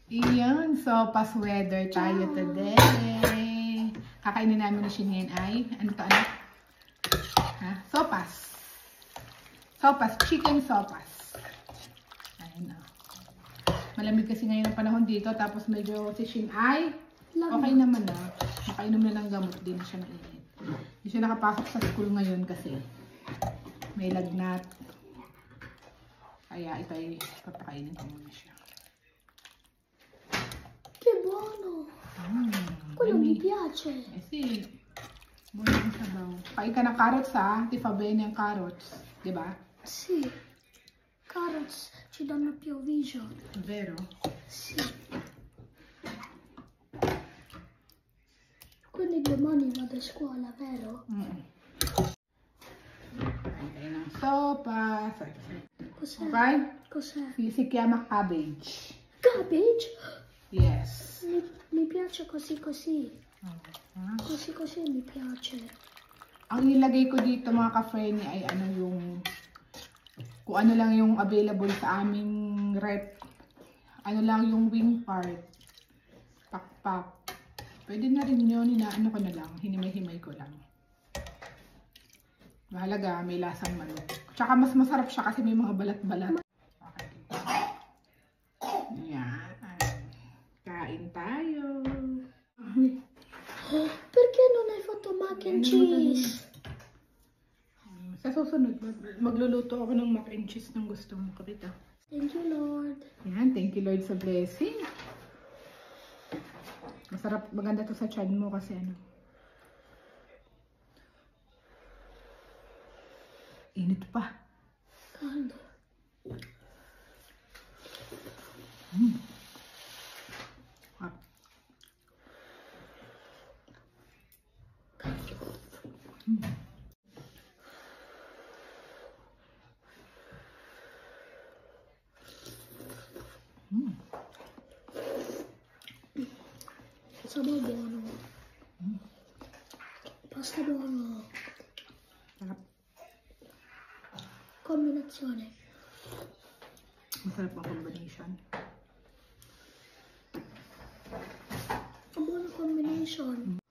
Iyon, so pas-weather tayo today. Kakainin namin ni Shinhen ay, ano to, ano? Ha? Sopas. Sopas, chicken sopas. Ayun o. Malamig kasi ngayon ang panahon dito, tapos medyo si Shin ay, okay naman na. Makainom na ng gamot, din siya mainit. Hindi siya nakapasok sa school ngayon kasi may lagnat. Kaya ito ay papakainin ko muna siya. Che buono! Quello mi piace. Eh sì, buono yung sabaw. Kain ka ng carrots ha, ti fa bene ang carrots, di ba? Sì, carrots ci danno più vision. Vero? Sì. Quindi domani vado a scuola, vero? Kain ng sopa. Cos'è? Okay? Cos'è? Si chiama cabbage. Cabbage? Yes. Mi piace così così. Così così mi piace. Ang ilagay ko dito mga ka-friendly ay ano yung kung ano lang yung available sa aming rep. Ano lang yung wing part. Pakpak. Pwede na rin yun. Ano ko na lang. Hinimay-himay ko lang. Mahalaga, may lasang manok. Tsaka mas masarap siya kasi may mga balat-balat. Okay. Yan. Kain tayo. Perché non hai fatto mac and cheese? Sa susunod, magluluto ako ng mac and cheese ng gusto mo, kapita. Thank you, Lord. Yan, thank you Lord sa blessing. Masarap, maganda to sa tiyan mo kasi ano. Init pa. Caldo. Ah. Sabaw buono. Pasta buono. Sarap. Combinazione. Masarap ang combination. Buona combination.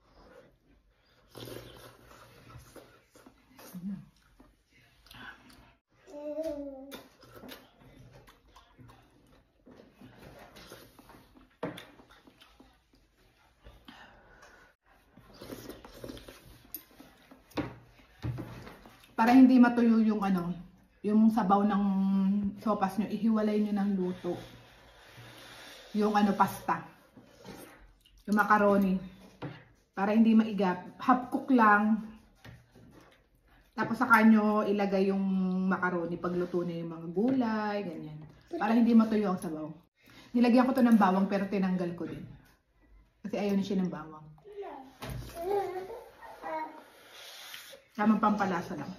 Para hindi matuyo yung ano, yung sabaw ng sopas nyo, ihiwalay nyo ng luto. Yung ano, pasta. Yung macaroni. Para hindi maigap. Half cook lang. Tapos saka nyo ilagay yung macaroni pagluto na yung mga gulay, ganyan. Para hindi matuyo ang sabaw. Nilagyan ko to ng bawang pero tinanggal ko din. Kasi ayaw na siya ng bawang. Tamang pampalasa lang.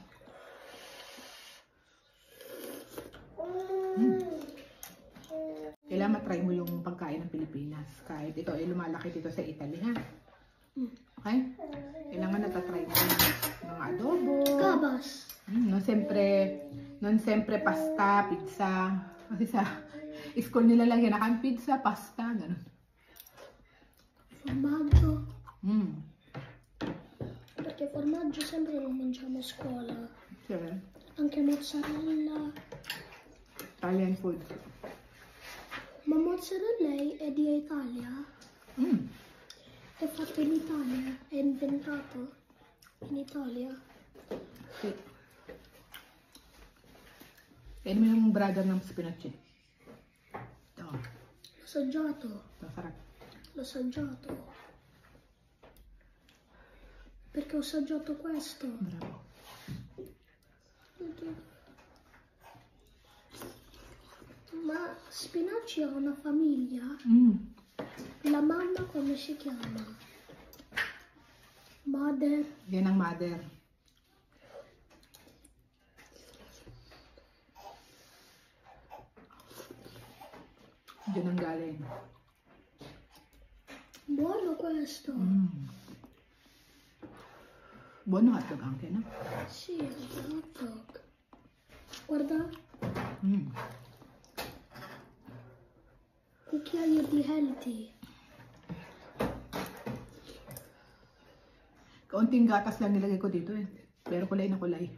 Kailangan matry mo yung pagkain ng Pilipinas. Kahit ito ay lumalaki dito sa Italy, ha? Okay? Kailangan natatry mo yung mga adobo. Gabas. Non sempre pasta, pizza. Kasi sa school nila lang yan, pizza, pasta, gano'n. Formaggio. Perché formaggio sempre lo mangiamo a scuola. Sure. Anche mozzarella. Italian food. Ma mozzarella è di Italia? È fatto in Italia? È inventato in Italia? Sì. Kaya mo yung brother ng spinach eh. Ito. L'ho assaggiato. Masarap. L'ho assaggiato. Perché ho assaggiato questo. Bravo. Ma Spinaci ha una famiglia? La mamma come si chiama? Mother? Yan ang mother. Diyan ang galing. Buono questo. Buono hotdog anche, no? Sì, è un hot dog. Guarda. Cucchiaio di healthy. Kaunting gatas lang nilagay ko dito eh. Pero kulay na kulay.